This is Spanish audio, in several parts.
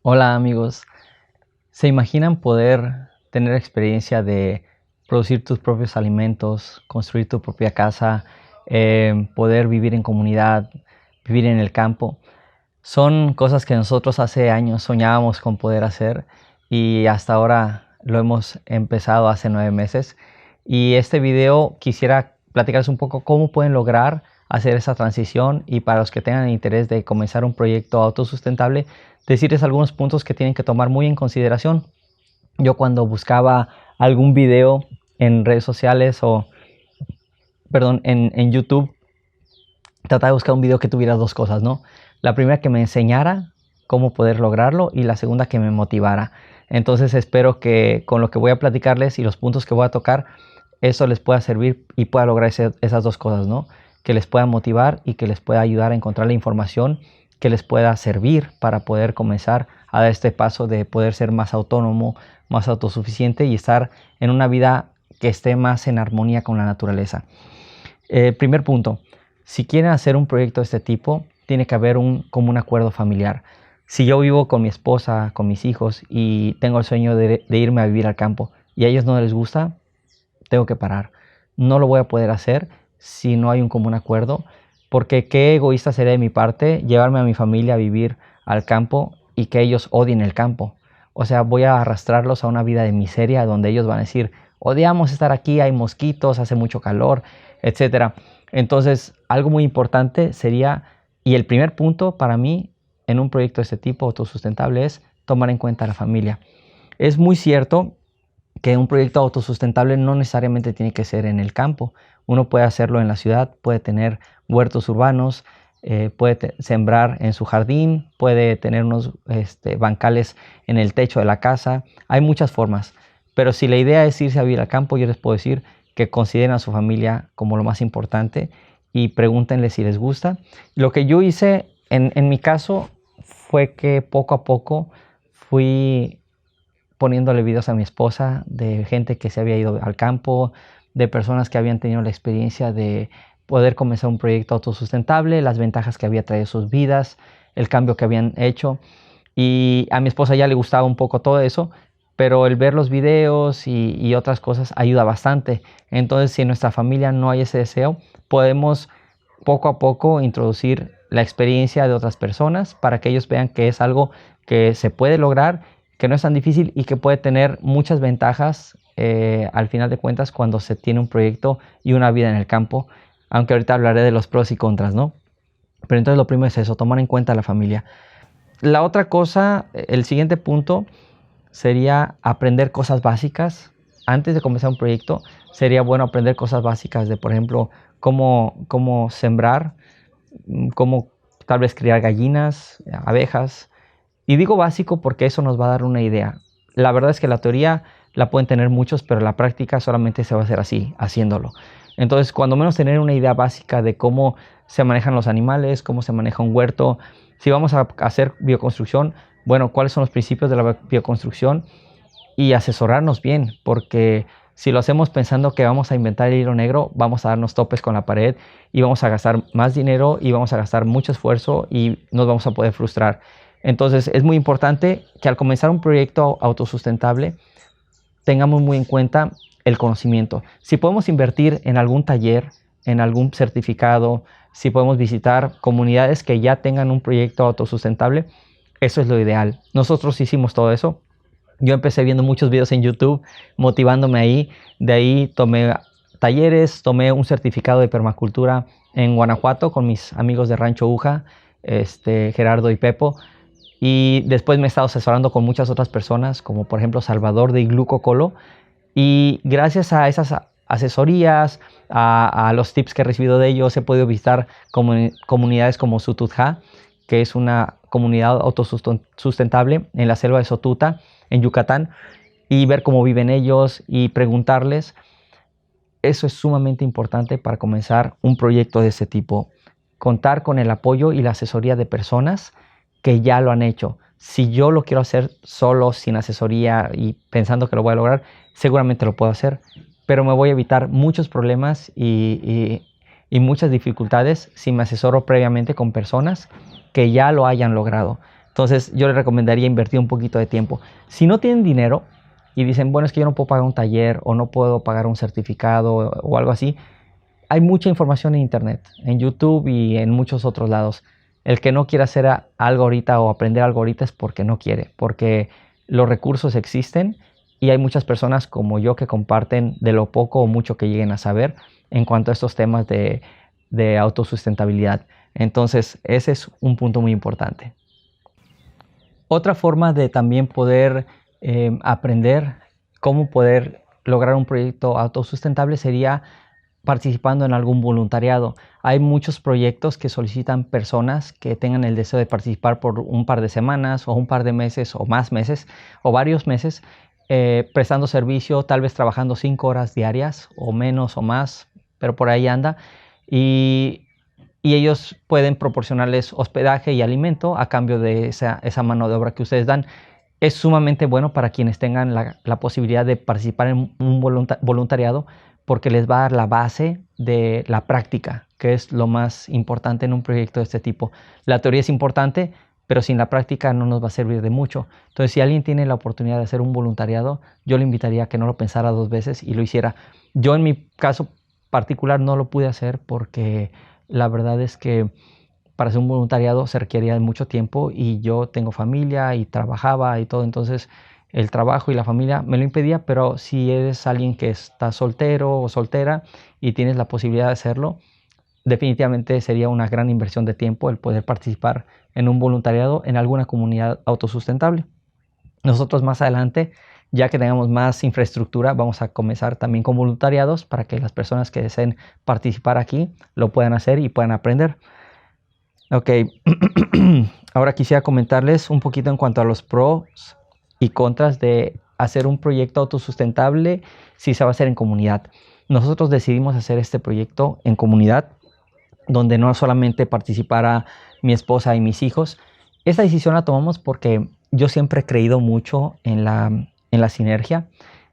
Hola amigos, ¿se imaginan poder tener experiencia de producir tus propios alimentos, construir tu propia casa, poder vivir en comunidad, vivir en el campo? Son cosas que nosotros hace años soñábamos con poder hacer y hasta ahora lo hemos empezado hace 9 meses. Y este video quisiera platicarles un poco cómo pueden lograr hacer esa transición, y para los que tengan interés de comenzar un proyecto autosustentable, decirles algunos puntos que tienen que tomar muy en consideración. Yo cuando buscaba algún video en redes sociales o, perdón, en YouTube, trataba de buscar un video que tuviera dos cosas, ¿no? La primera, que me enseñara cómo poder lograrlo, y la segunda, que me motivara. Entonces espero que con lo que voy a platicarles y los puntos que voy a tocar, eso les pueda servir y pueda lograr esas dos cosas, ¿no? Que les pueda motivar y que les pueda ayudar a encontrar la información que les pueda servir para poder comenzar a dar este paso de poder ser más autónomo, más autosuficiente y estar en una vida que esté más en armonía con la naturaleza. Primer punto, si quieren hacer un proyecto de este tipo, tiene que haber un común acuerdo familiar. Si yo vivo con mi esposa, con mis hijos, y tengo el sueño de irme a vivir al campo y a ellos no les gusta, tengo que parar. No lo voy a poder hacer si no hay un común acuerdo, porque qué egoísta sería de mi parte llevarme a mi familia a vivir al campo y que ellos odien el campo. O sea, voy a arrastrarlos a una vida de miseria donde ellos van a decir: odiamos estar aquí, hay mosquitos, hace mucho calor, etcétera. Entonces, algo muy importante sería, y el primer punto para mí en un proyecto de este tipo autosustentable, es tomar en cuenta a la familia. Es muy cierto que un proyecto autosustentable no necesariamente tiene que ser en el campo. Uno puede hacerlo en la ciudad, puede tener huertos urbanos, puede sembrar en su jardín, puede tener unos bancales en el techo de la casa. Hay muchas formas, pero si la idea es irse a vivir al campo, yo les puedo decir que consideren a su familia como lo más importante y pregúntenle si les gusta. Lo que yo hice en mi caso fue que poco a poco fui poniéndole videos a mi esposa de gente que se había ido al campo, de personas que habían tenido la experiencia de poder comenzar un proyecto autosustentable, las ventajas que había traído sus vidas, el cambio que habían hecho. Y a mi esposa ya le gustaba un poco todo eso, pero el ver los videos y otras cosas ayuda bastante. Entonces, si en nuestra familia no hay ese deseo, podemos poco a poco introducir la experiencia de otras personas para que ellos vean que es algo que se puede lograr, que no es tan difícil y que puede tener muchas ventajas al final de cuentas cuando se tiene un proyecto y una vida en el campo, aunque ahorita hablaré de los pros y contras, ¿no? Pero entonces lo primero es eso, tomar en cuenta a la familia. La otra cosa, el siguiente punto sería aprender cosas básicas. Antes de comenzar un proyecto, sería bueno aprender cosas básicas de, por ejemplo, cómo sembrar, cómo tal vez criar gallinas, abejas. Y digo básico porque eso nos va a dar una idea. La verdad es que la teoría la pueden tener muchos, pero la práctica solamente se va a hacer así, haciéndolo. Entonces, cuando menos tener una idea básica de cómo se manejan los animales, cómo se maneja un huerto. Si vamos a hacer bioconstrucción, bueno, cuáles son los principios de la bioconstrucción, y asesorarnos bien, porque si lo hacemos pensando que vamos a inventar el hilo negro, vamos a darnos topes con la pared y vamos a gastar más dinero y vamos a gastar mucho esfuerzo y nos vamos a poder frustrar. Entonces es muy importante que al comenzar un proyecto autosustentable tengamos muy en cuenta el conocimiento. Si podemos invertir en algún taller, en algún certificado, si podemos visitar comunidades que ya tengan un proyecto autosustentable, eso es lo ideal. Nosotros hicimos todo eso. Yo empecé viendo muchos videos en YouTube, motivándome ahí. De ahí tomé talleres, tomé un certificado de permacultura en Guanajuato con mis amigos de Rancho Uja, Gerardo y Pepo. Y después me he estado asesorando con muchas otras personas, como por ejemplo Salvador de Igluco Colo. Y gracias a esas asesorías, a los tips que he recibido de ellos, he podido visitar comunidades como Sututja, que es una comunidad autosustentable en la selva de Sotuta, en Yucatán, y ver cómo viven ellos y preguntarles. Eso es sumamente importante para comenzar un proyecto de ese tipo. Contar con el apoyo y la asesoría de personas que ya lo han hecho. Si yo lo quiero hacer solo, sin asesoría y pensando que lo voy a lograr, seguramente lo puedo hacer, pero me voy a evitar muchos problemas y muchas dificultades si me asesoro previamente con personas que ya lo hayan logrado. Entonces yo les recomendaría invertir un poquito de tiempo. Si no tienen dinero y dicen, bueno, es que yo no puedo pagar un taller o no puedo pagar un certificado o algo así, hay mucha información en internet, en YouTube y en muchos otros lados. El que no quiera hacer algo ahorita o aprender algo ahorita es porque no quiere, porque los recursos existen y hay muchas personas como yo que comparten de lo poco o mucho que lleguen a saber en cuanto a estos temas de autosustentabilidad. Entonces, ese es un punto muy importante. Otra forma de también poder aprender cómo poder lograr un proyecto autosustentable sería participando en algún voluntariado. Hay muchos proyectos que solicitan personas que tengan el deseo de participar por un par de semanas o un par de meses o más meses o varios meses, prestando servicio, tal vez trabajando 5 horas diarias o menos o más, pero por ahí anda. Y ellos pueden proporcionarles hospedaje y alimento a cambio de esa mano de obra que ustedes dan. Es sumamente bueno para quienes tengan la posibilidad de participar en un voluntariado, porque les va a dar la base de la práctica, que es lo más importante en un proyecto de este tipo. La teoría es importante, pero sin la práctica no nos va a servir de mucho. Entonces, si alguien tiene la oportunidad de hacer un voluntariado, yo le invitaría a que no lo pensara 2 veces y lo hiciera. Yo en mi caso particular no lo pude hacer porque la verdad es que para hacer un voluntariado se requería de mucho tiempo y yo tengo familia y trabajaba y todo, entonces el trabajo y la familia me lo impedía, pero si eres alguien que está soltero o soltera y tienes la posibilidad de hacerlo, definitivamente sería una gran inversión de tiempo el poder participar en un voluntariado en alguna comunidad autosustentable. Nosotros más adelante, ya que tengamos más infraestructura, vamos a comenzar también con voluntariados para que las personas que deseen participar aquí lo puedan hacer y puedan aprender. Ok, ahora quisiera comentarles un poquito en cuanto a los pros y contras de hacer un proyecto autosustentable si se va a hacer en comunidad. Nosotros decidimos hacer este proyecto en comunidad, donde no solamente participara mi esposa y mis hijos. Esta decisión la tomamos porque yo siempre he creído mucho en la sinergia,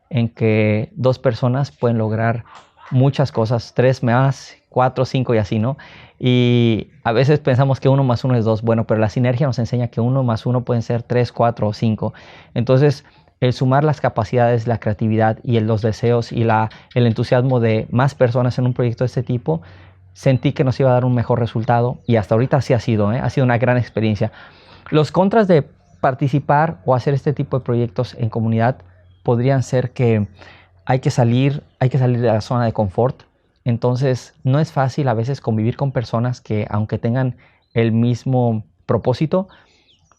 en que 2 personas pueden lograr muchas cosas, 3 más, 4, 5 y así, ¿no? Y a veces pensamos que 1 más 1 es 2, bueno, pero la sinergia nos enseña que 1 más 1 pueden ser 3, 4 o 5. Entonces, el sumar las capacidades, la creatividad y los deseos y el entusiasmo de más personas en un proyecto de este tipo, sentí que nos iba a dar un mejor resultado y hasta ahorita así ha sido, ¿eh? Ha sido una gran experiencia. Los contras de participar o hacer este tipo de proyectos en comunidad podrían ser que hay que salir de la zona de confort. Entonces, no es fácil a veces convivir con personas que, aunque tengan el mismo propósito,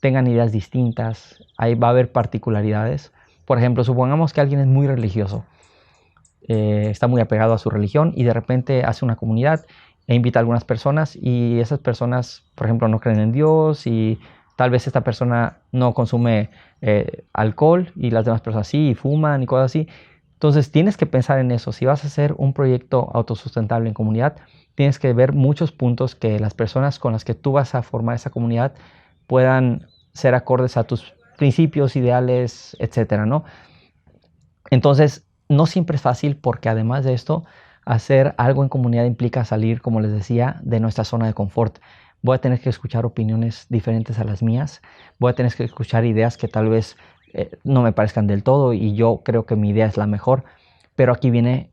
tengan ideas distintas. Ahí va a haber particularidades. Por ejemplo, supongamos que alguien es muy religioso, está muy apegado a su religión y de repente hace una comunidad e invita a algunas personas y esas personas, por ejemplo, no creen en Dios y tal vez esta persona no consume alcohol y las demás personas sí, y fuman y cosas así. Entonces tienes que pensar en eso. Si vas a hacer un proyecto autosustentable en comunidad, tienes que ver muchos puntos que las personas con las que tú vas a formar esa comunidad puedan ser acordes a tus principios, ideales, etcétera, ¿no? Entonces, no siempre es fácil porque además de esto, hacer algo en comunidad implica salir, como les decía, de nuestra zona de confort. Voy a tener que escuchar opiniones diferentes a las mías, voy a tener que escuchar ideas que tal vez no me parezcan del todo y yo creo que mi idea es la mejor, pero aquí viene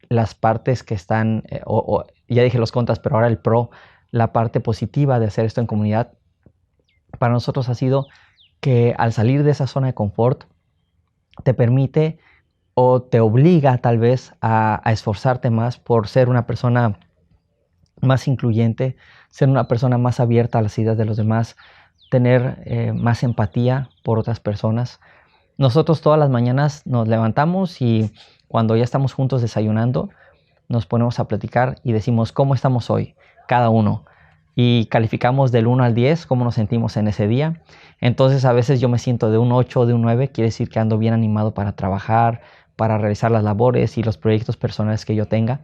las partes que están, ya dije los contras, pero ahora el pro, la parte positiva de hacer esto en comunidad, para nosotros ha sido que al salir de esa zona de confort, te permite o te obliga tal vez a esforzarte más por ser una persona más incluyente, ser una persona más abierta a las ideas de los demás, tener más empatía por otras personas. Nosotros todas las mañanas nos levantamos y cuando ya estamos juntos desayunando, nos ponemos a platicar y decimos cómo estamos hoy, cada uno. Y calificamos del 1 al 10 cómo nos sentimos en ese día. Entonces a veces yo me siento de un 8 o de un 9, quiere decir que ando bien animado para trabajar, para realizar las labores y los proyectos personales que yo tenga.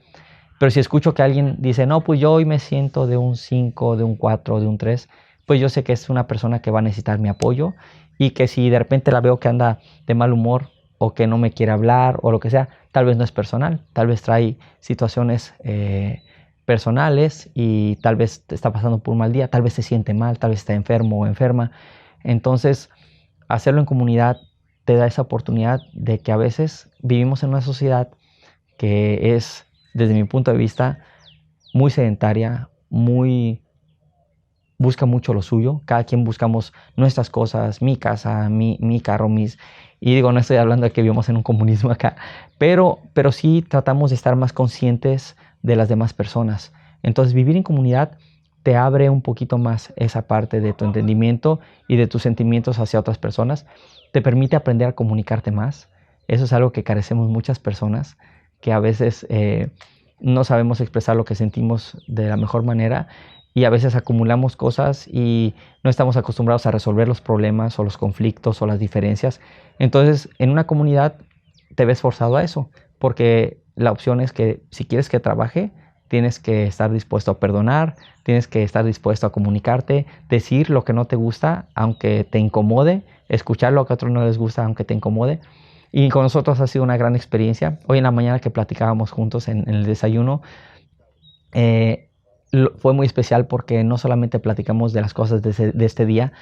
Pero si escucho que alguien dice, no, pues yo hoy me siento de un 5, de un 4, de un 3, pues yo sé que es una persona que va a necesitar mi apoyo y que si de repente la veo que anda de mal humor o que no me quiere hablar o lo que sea, tal vez no es personal, tal vez trae situaciones personales y tal vez está pasando por un mal día, tal vez se siente mal, tal vez está enfermo o enferma. Entonces, hacerlo en comunidad te da esa oportunidad de que a veces vivimos en una sociedad que es, desde mi punto de vista, muy sedentaria, busca mucho lo suyo. Cada quien buscamos nuestras cosas, mi casa, mi carro, Y digo, no estoy hablando de que vivimos en un comunismo acá, pero sí tratamos de estar más conscientes de las demás personas. Entonces, vivir en comunidad te abre un poquito más esa parte de tu entendimiento y de tus sentimientos hacia otras personas. Te permite aprender a comunicarte más. Eso es algo que carecemos muchas personas, que a veces no sabemos expresar lo que sentimos de la mejor manera y a veces acumulamos cosas y no estamos acostumbrados a resolver los problemas o los conflictos o las diferencias. Entonces, en una comunidad te ves forzado a eso, porque la opción es que si quieres que trabaje, tienes que estar dispuesto a perdonar, tienes que estar dispuesto a comunicarte, decir lo que no te gusta, aunque te incomode, escuchar lo que a otros no les gusta, aunque te incomode. Y con nosotros ha sido una gran experiencia. Hoy en la mañana que platicábamos juntos en el desayuno, fue muy especial porque no solamente platicamos de las cosas de este día,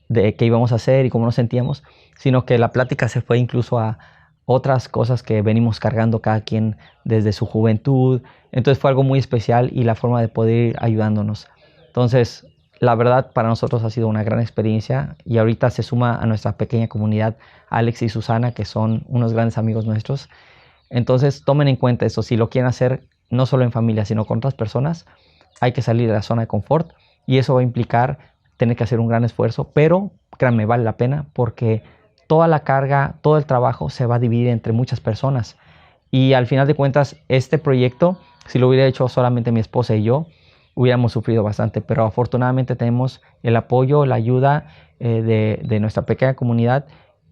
de qué íbamos a hacer y cómo nos sentíamos, sino que la plática se fue incluso a otras cosas que venimos cargando cada quien desde su juventud. Entonces fue algo muy especial y la forma de poder ir ayudándonos. Entonces, la verdad para nosotros ha sido una gran experiencia y ahorita se suma a nuestra pequeña comunidad Alex y Susana, que son unos grandes amigos nuestros. Entonces tomen en cuenta eso, si lo quieren hacer no solo en familia, sino con otras personas, hay que salir de la zona de confort y eso va a implicar tener que hacer un gran esfuerzo, pero créanme, vale la pena porque toda la carga, todo el trabajo se va a dividir entre muchas personas y al final de cuentas este proyecto, si lo hubiera hecho solamente mi esposa y yo, hubiéramos sufrido bastante, pero afortunadamente tenemos el apoyo, la ayuda de nuestra pequeña comunidad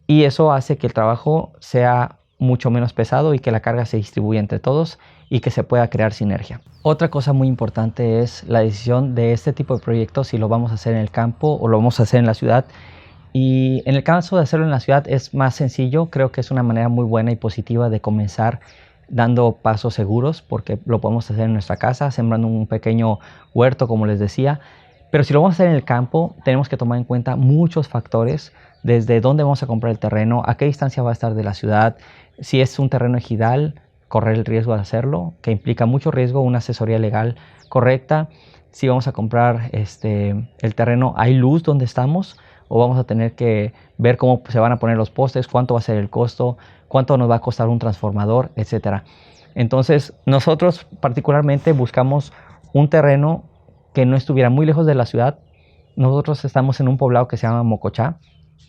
y eso hace que el trabajo sea mucho menos pesado y que la carga se distribuya entre todos y que se pueda crear sinergia. Otra cosa muy importante es la decisión de este tipo de proyectos, si lo vamos a hacer en el campo o lo vamos a hacer en la ciudad. Y en el caso de hacerlo en la ciudad es más sencillo, creo que es una manera muy buena y positiva de comenzar dando pasos seguros porque lo podemos hacer en nuestra casa, sembrando un pequeño huerto como les decía. Pero si lo vamos a hacer en el campo, tenemos que tomar en cuenta muchos factores, desde dónde vamos a comprar el terreno, a qué distancia va a estar de la ciudad, si es un terreno ejidal, correr el riesgo de hacerlo, que implica mucho riesgo, una asesoría legal correcta. Si vamos a comprar el terreno, ¿hay luz donde estamos? O vamos a tener que ver cómo se van a poner los postes, cuánto va a ser el costo, cuánto nos va a costar un transformador, etcétera. Entonces, nosotros particularmente buscamos un terreno que no estuviera muy lejos de la ciudad. Nosotros estamos en un poblado que se llama Mocochá,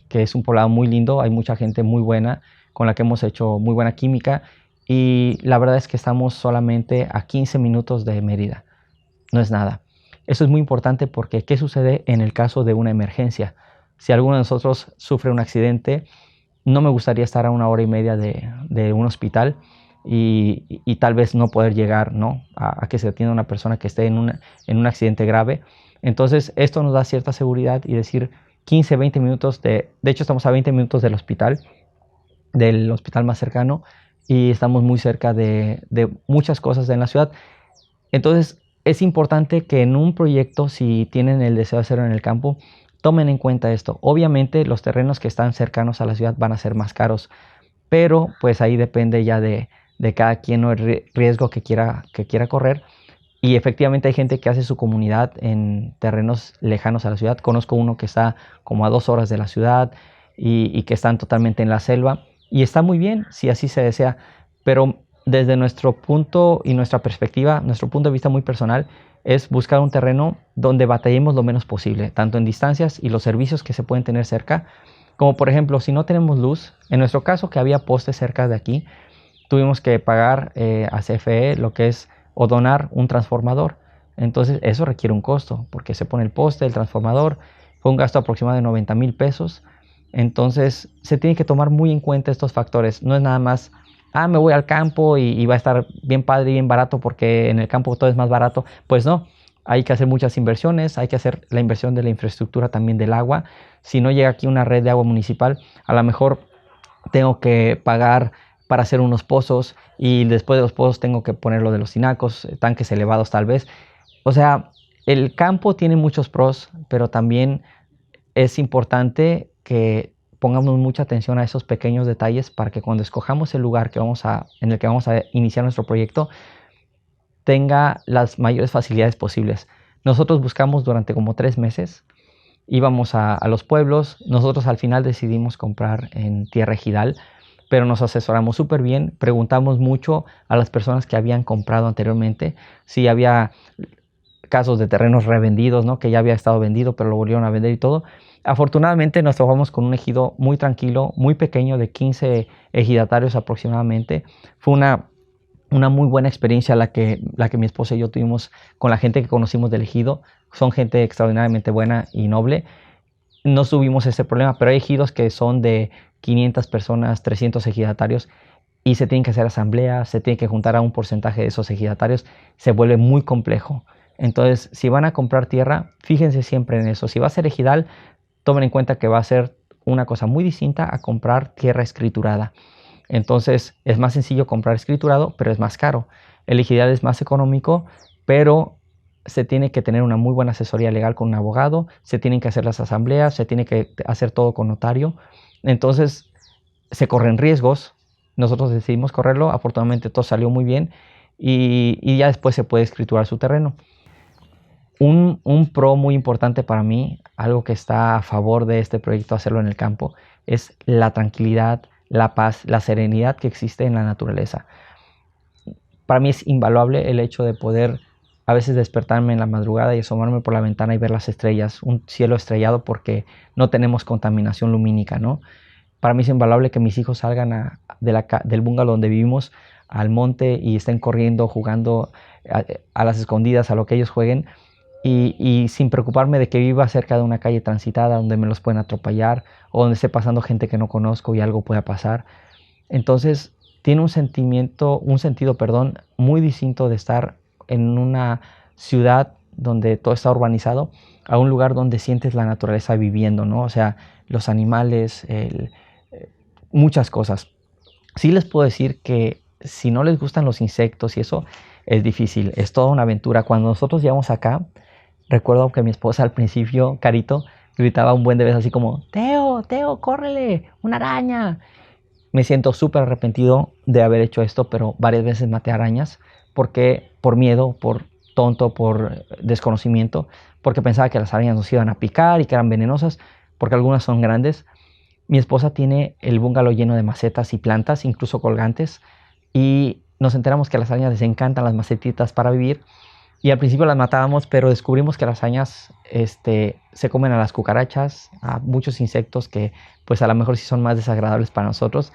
que es un poblado muy lindo, hay mucha gente muy buena con la que hemos hecho muy buena química y la verdad es que estamos solamente a 15 minutos de Mérida, no es nada. Eso es muy importante porque ¿qué sucede en el caso de una emergencia? Si alguno de nosotros sufre un accidente, no me gustaría estar a 1 hora y media de un hospital y tal vez no poder llegar, ¿no? a que se atienda una persona que esté en un accidente grave. Entonces esto nos da cierta seguridad y decir 15, 20 minutos, de hecho estamos a 20 minutos del hospital más cercano y estamos muy cerca de muchas cosas en la ciudad. Entonces es importante que en un proyecto, si tienen el deseo de hacerlo en el campo, tomen en cuenta esto. Obviamente los terrenos que están cercanos a la ciudad van a ser más caros, pero pues ahí depende ya de cada quien o el riesgo que quiera correr. Y efectivamente hay gente que hace su comunidad en terrenos lejanos a la ciudad. Conozco uno que está como a 2 horas de la ciudad y que están totalmente en la selva. Y está muy bien si así se desea. Pero desde nuestro punto y nuestra perspectiva, nuestro punto de vista muy personal, es buscar un terreno donde batallemos lo menos posible, tanto en distancias y los servicios que se pueden tener cerca, como por ejemplo, si no tenemos luz, en nuestro caso que había postes cerca de aquí, tuvimos que pagar a CFE lo que es o donar un transformador. Entonces eso requiere un costo, porque se pone el poste, el transformador, fue un gasto aproximado de 90,000 pesos. Entonces se tiene que tomar muy en cuenta estos factores, no es nada más me voy al campo y va a estar bien padre y bien barato porque en el campo todo es más barato. Pues no, hay que hacer muchas inversiones, hay que hacer la inversión de la infraestructura también del agua. Si no llega aquí una red de agua municipal, a lo mejor tengo que pagar para hacer unos pozos y después de los pozos tengo que poner lo de los tinacos, tanques elevados tal vez. O sea, el campo tiene muchos pros, pero también es importante que pongamos mucha atención a esos pequeños detalles para que cuando escojamos el lugar en el que vamos a iniciar nuestro proyecto, tenga las mayores facilidades posibles. Nosotros buscamos durante como 3 meses, íbamos a los pueblos. Nosotros al final decidimos comprar en tierra ejidal, pero nos asesoramos súper bien, preguntamos mucho a las personas que habían comprado anteriormente, si había casos de terrenos revendidos, ¿no? Que ya había estado vendido, pero lo volvieron a vender y todo. Afortunadamente nos trabajamos con un ejido muy tranquilo, muy pequeño, de 15 ejidatarios aproximadamente. Fue una muy buena experiencia la que mi esposa y yo tuvimos con la gente que conocimos del ejido. Son gente extraordinariamente buena y noble. No tuvimos ese problema, pero hay ejidos que son de 500 personas, 300 ejidatarios, y se tienen que hacer asambleas, se tiene que juntar a un porcentaje de esos ejidatarios. Se vuelve muy complejo. Entonces, si van a comprar tierra, fíjense siempre en eso. Si va a ser ejidal, tomen en cuenta que va a ser una cosa muy distinta a comprar tierra escriturada. Entonces, es más sencillo comprar escriturado, pero es más caro. El ejidal es más económico, pero se tiene que tener una muy buena asesoría legal con un abogado, se tienen que hacer las asambleas, se tiene que hacer todo con notario. Entonces, se corren riesgos. Nosotros decidimos correrlo, afortunadamente todo salió muy bien, y ya después se puede escriturar su terreno. Un pro muy importante para mí, algo que está a favor de este proyecto, hacerlo en el campo, es la tranquilidad, la paz, la serenidad que existe en la naturaleza. Para mí es invaluable el hecho de poder a veces despertarme en la madrugada y asomarme por la ventana y ver las estrellas, un cielo estrellado, porque no tenemos contaminación lumínica, ¿no? Para mí es invaluable que mis hijos salgan del bungalow donde vivimos al monte y estén corriendo, jugando a las escondidas, a lo que ellos jueguen, y sin preocuparme de que viva cerca de una calle transitada donde me los pueden atropellar o donde esté pasando gente que no conozco y algo pueda pasar. Entonces, tiene un sentido, perdón, muy distinto de estar en una ciudad donde todo está urbanizado a un lugar donde sientes la naturaleza viviendo, ¿no? O sea, los animales, muchas cosas. Sí les puedo decir que si no les gustan los insectos y eso, es difícil, es toda una aventura. Cuando nosotros llegamos acá, recuerdo que mi esposa al principio, Carito, gritaba un buen de veces así como, Teo, Teo, córrele, una araña. Me siento súper arrepentido de haber hecho esto, pero varias veces maté arañas porque por miedo, por tonto, por desconocimiento, porque pensaba que las arañas nos iban a picar y que eran venenosas, porque algunas son grandes. Mi esposa tiene el bungalow lleno de macetas y plantas, incluso colgantes, y nos enteramos que a las arañas les encantan las macetitas para vivir. Y al principio las matábamos, pero descubrimos que las arañas se comen a las cucarachas, a muchos insectos que pues a lo mejor sí son más desagradables para nosotros,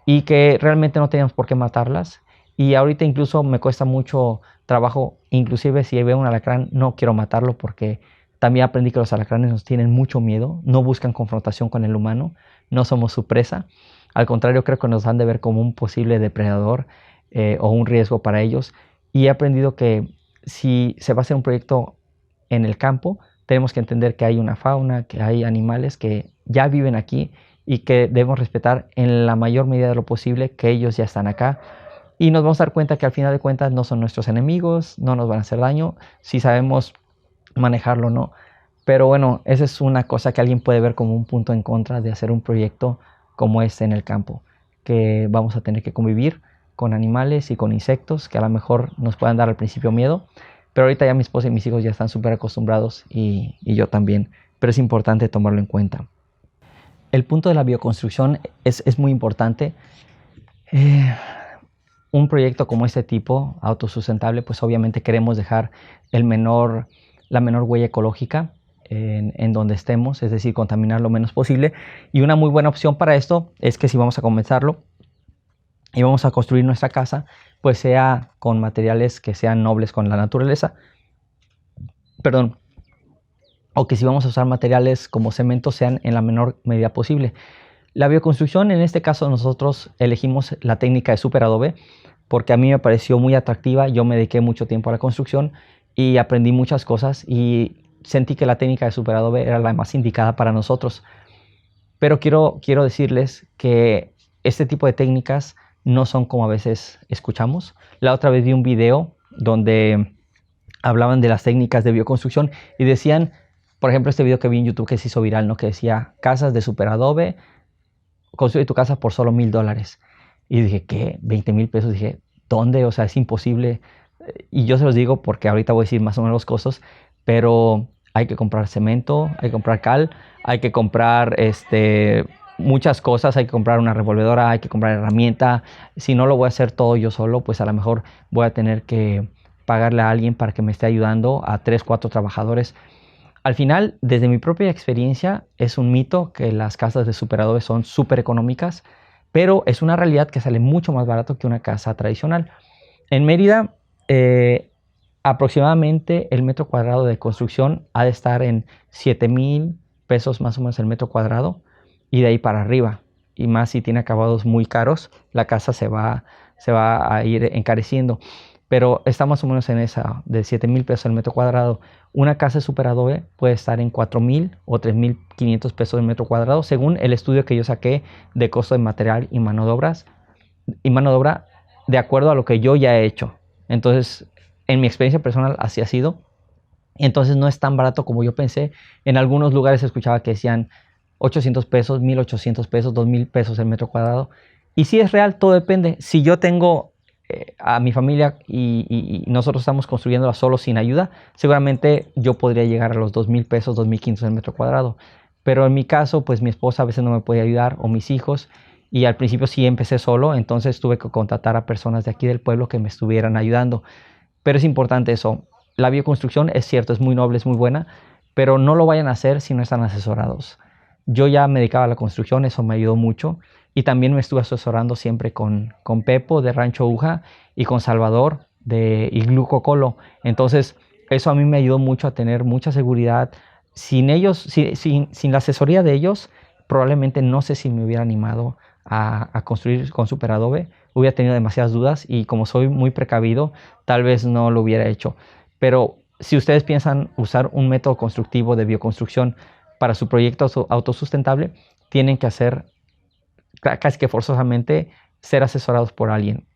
y que realmente no teníamos por qué matarlas. Y ahorita incluso me cuesta mucho trabajo, inclusive si veo un alacrán no quiero matarlo, porque también aprendí que los alacranes nos tienen mucho miedo, no buscan confrontación con el humano, no somos su presa. Al contrario, creo que nos han de ver como un posible depredador o un riesgo para ellos. Y he aprendido que si se va a hacer un proyecto en el campo, tenemos que entender que hay una fauna, que hay animales que ya viven aquí y que debemos respetar en la mayor medida de lo posible, que ellos ya están acá. Y nos vamos a dar cuenta que al final de cuentas no son nuestros enemigos, no nos van a hacer daño, si sabemos manejarlo o no. Pero bueno, esa es una cosa que alguien puede ver como un punto en contra de hacer un proyecto como este en el campo, que vamos a tener que convivir con animales y con insectos que a lo mejor nos puedan dar al principio miedo, pero ahorita ya mi esposa y mis hijos ya están súper acostumbrados y yo también, pero es importante tomarlo en cuenta. El punto de la bioconstrucción es muy importante. Un proyecto como este tipo, autosustentable, pues obviamente queremos dejar la menor huella ecológica en donde estemos, es decir, contaminar lo menos posible. Y una muy buena opción para esto es que si vamos a comenzarlo y vamos a construir nuestra casa, pues sea con materiales que sean nobles con la naturaleza. Perdón. O que si vamos a usar materiales como cemento sean en la menor medida posible. La bioconstrucción, en este caso nosotros elegimos la técnica de superadobe porque a mí me pareció muy atractiva. Yo me dediqué mucho tiempo a la construcción y aprendí muchas cosas y sentí que la técnica de superadobe era la más indicada para nosotros. Pero quiero decirles que este tipo de técnicas no son como a veces escuchamos. La otra vez vi un video donde hablaban de las técnicas de bioconstrucción y decían Por ejemplo, este video que vi en YouTube que se hizo viral, ¿no? Que decía, casas de super adobe, construye tu casa por solo $1,000. Y dije, ¿qué? $20,000. Dije, ¿dónde? O sea, es imposible. Y yo se los digo porque ahorita voy a decir más o menos los costos, pero hay que comprar cemento, hay que comprar cal, hay que comprar muchas cosas, hay que comprar una revolvedora, hay que comprar herramienta. Si no lo voy a hacer todo yo solo, pues a lo mejor voy a tener que pagarle a alguien para que me esté ayudando, a 3, 4 trabajadores. Al final, desde mi propia experiencia, es un mito que las casas de superadobe son súper económicas, pero es una realidad que sale mucho más barato que una casa tradicional. En Mérida, aproximadamente el metro cuadrado de construcción ha de estar en $7,000 más o menos el metro cuadrado, y de ahí para arriba. Y más si tiene acabados muy caros, la casa se va a ir encareciendo. Pero está más o menos en esa, de $7,000 el metro cuadrado. Una casa de superadobe puede estar en $4,000 o $3,500 el metro cuadrado, según el estudio que yo saqué de costo de material y mano de obra, de acuerdo a lo que yo ya he hecho. Entonces, en mi experiencia personal, así ha sido. Entonces, no es tan barato como yo pensé. En algunos lugares escuchaba que decían $800, $1,800, $2,000 el metro cuadrado. Y si es real, todo depende. Si yo tengo a mi familia y nosotros estamos construyéndola solo sin ayuda, seguramente yo podría llegar a los $2,000, $2,500 el metro cuadrado. Pero en mi caso, pues mi esposa a veces no me puede ayudar, o mis hijos, y al principio sí empecé solo, entonces tuve que contratar a personas de aquí del pueblo que me estuvieran ayudando. Pero es importante eso. La bioconstrucción es cierto, es muy noble, es muy buena, pero no lo vayan a hacer si no están asesorados. Yo ya me dedicaba a la construcción, eso me ayudó mucho. Y también me estuve asesorando siempre con Pepo de Rancho Uja y con Salvador de Iglú Cocolo. Entonces, eso a mí me ayudó mucho a tener mucha seguridad. Sin ellos, sin la asesoría de ellos, probablemente no sé si me hubiera animado a construir con Super Adobe. Hubiera tenido demasiadas dudas y como soy muy precavido, tal vez no lo hubiera hecho. Pero si ustedes piensan usar un método constructivo de bioconstrucción para su proyecto autosustentable, tienen que hacer casi que forzosamente ser asesorados por alguien.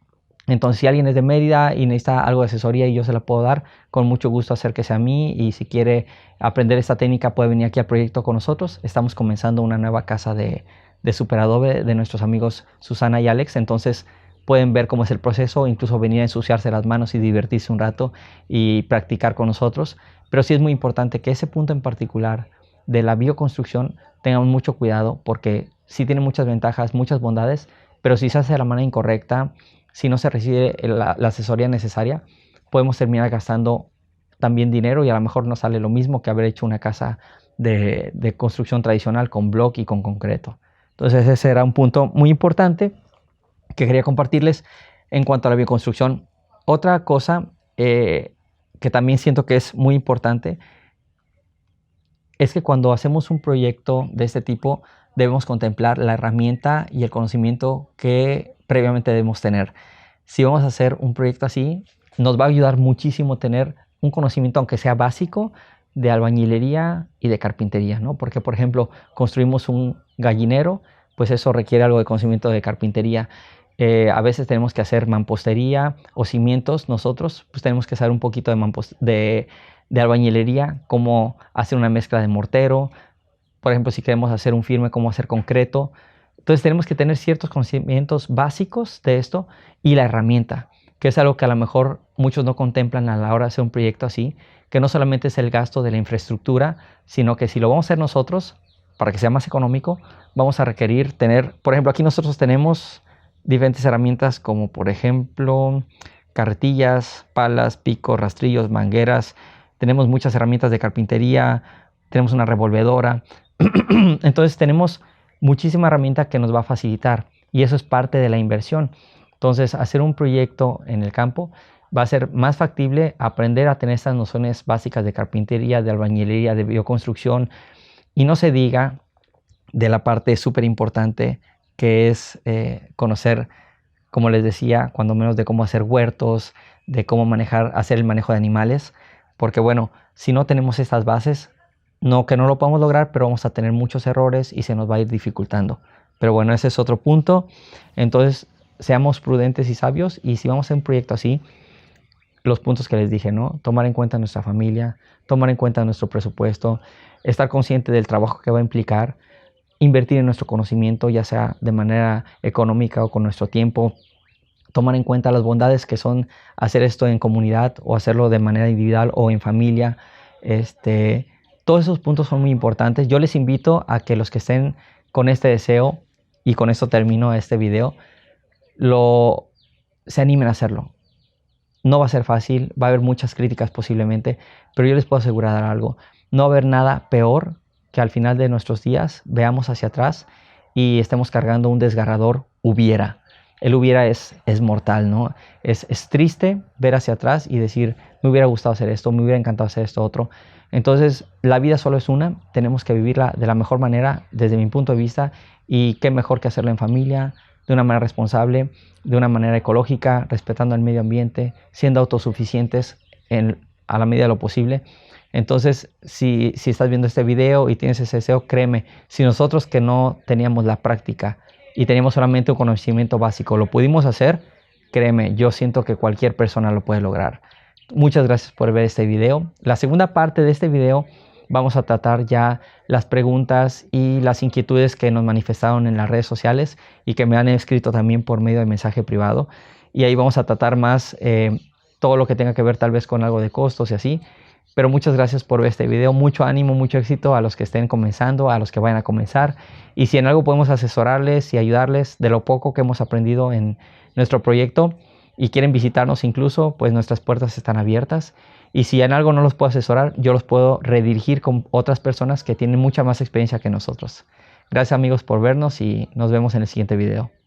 Entonces, si alguien es de Mérida y necesita algo de asesoría y yo se la puedo dar, con mucho gusto acérquese a mí, y si quiere aprender esta técnica puede venir aquí al proyecto con nosotros. Estamos comenzando una nueva casa de Super Adobe de nuestros amigos Susana y Alex, entonces pueden ver cómo es el proceso, incluso venir a ensuciarse las manos y divertirse un rato y practicar con nosotros. Pero sí es muy importante que ese punto en particular de la bioconstrucción tengamos mucho cuidado, porque sí tiene muchas ventajas, muchas bondades, pero si se hace de la manera incorrecta, si no se recibe la asesoría necesaria, podemos terminar gastando también dinero y a lo mejor no sale lo mismo que haber hecho una casa de construcción tradicional con bloque y con concreto. Entonces ese era un punto muy importante que quería compartirles en cuanto a la bioconstrucción. Otra cosa que también siento que es muy importante es que cuando hacemos un proyecto de este tipo debemos contemplar la herramienta y el conocimiento que previamente debemos tener. Si vamos a hacer un proyecto así, nos va a ayudar muchísimo tener un conocimiento, aunque sea básico, de albañilería y de carpintería, ¿no? Porque, por ejemplo, construimos un gallinero, pues eso requiere algo de conocimiento de carpintería. A veces tenemos que hacer mampostería o cimientos. Nosotros pues tenemos que saber un poquito de albañilería, cómo hacer una mezcla de mortero. Por ejemplo, si queremos hacer un firme, cómo hacer concreto. Entonces tenemos que tener ciertos conocimientos básicos de esto y la herramienta, que es algo que a lo mejor muchos no contemplan a la hora de hacer un proyecto así, que no solamente es el gasto de la infraestructura, sino que si lo vamos a hacer nosotros, para que sea más económico, vamos a requerir tener, por ejemplo, aquí nosotros tenemos diferentes herramientas como por ejemplo carretillas, palas, picos, rastrillos, mangueras. Tenemos muchas herramientas de carpintería, tenemos una revolvedora. Entonces tenemos muchísima herramienta que nos va a facilitar y eso es parte de la inversión. Entonces, hacer un proyecto en el campo va a ser más factible aprender a tener estas nociones básicas de carpintería, de albañilería, de bioconstrucción, y no se diga de la parte súper importante que es conocer, como les decía, cuando menos de cómo hacer huertos, de cómo hacer el manejo de animales, porque bueno, si no tenemos estas bases, no que no lo podamos lograr, pero vamos a tener muchos errores y se nos va a ir dificultando. Pero bueno, ese es otro punto. Entonces, seamos prudentes y sabios, y si vamos a hacer un proyecto así, los puntos que les dije, ¿no? Tomar en cuenta nuestra familia, tomar en cuenta nuestro presupuesto, estar consciente del trabajo que va a implicar, invertir en nuestro conocimiento, ya sea de manera económica o con nuestro tiempo, tomar en cuenta las bondades que son hacer esto en comunidad o hacerlo de manera individual o en familia. Todos esos puntos son muy importantes. Yo les invito a que los que estén con este deseo, y con esto termino este video, se animen a hacerlo. No va a ser fácil, va a haber muchas críticas posiblemente, pero yo les puedo asegurar algo. No va a haber nada peor que al final de nuestros días veamos hacia atrás y estemos cargando un desgarrador hubiera. El hubiera es mortal, ¿no? Es triste ver hacia atrás y decir, me hubiera gustado hacer esto, me hubiera encantado hacer esto otro. Entonces, la vida solo es una, tenemos que vivirla de la mejor manera desde mi punto de vista, y qué mejor que hacerlo en familia, de una manera responsable, de una manera ecológica, respetando el medio ambiente, siendo autosuficientes a la medida de lo posible. Entonces, si estás viendo este video y tienes ese deseo, créeme, si nosotros que no teníamos la práctica y teníamos solamente un conocimiento básico lo pudimos hacer, créeme, yo siento que cualquier persona lo puede lograr. Muchas gracias por ver este video. La segunda parte de este video vamos a tratar ya las preguntas y las inquietudes que nos manifestaron en las redes sociales y que me han escrito también por medio de mensaje privado. Y ahí vamos a tratar más todo lo que tenga que ver tal vez con algo de costos y así. Pero muchas gracias por ver este video. Mucho ánimo, mucho éxito a los que estén comenzando, a los que vayan a comenzar. Y si en algo podemos asesorarles y ayudarles de lo poco que hemos aprendido en nuestro proyecto y quieren visitarnos incluso, pues nuestras puertas están abiertas. Y si en algo no los puedo asesorar, yo los puedo redirigir con otras personas que tienen mucha más experiencia que nosotros. Gracias amigos por vernos y nos vemos en el siguiente video.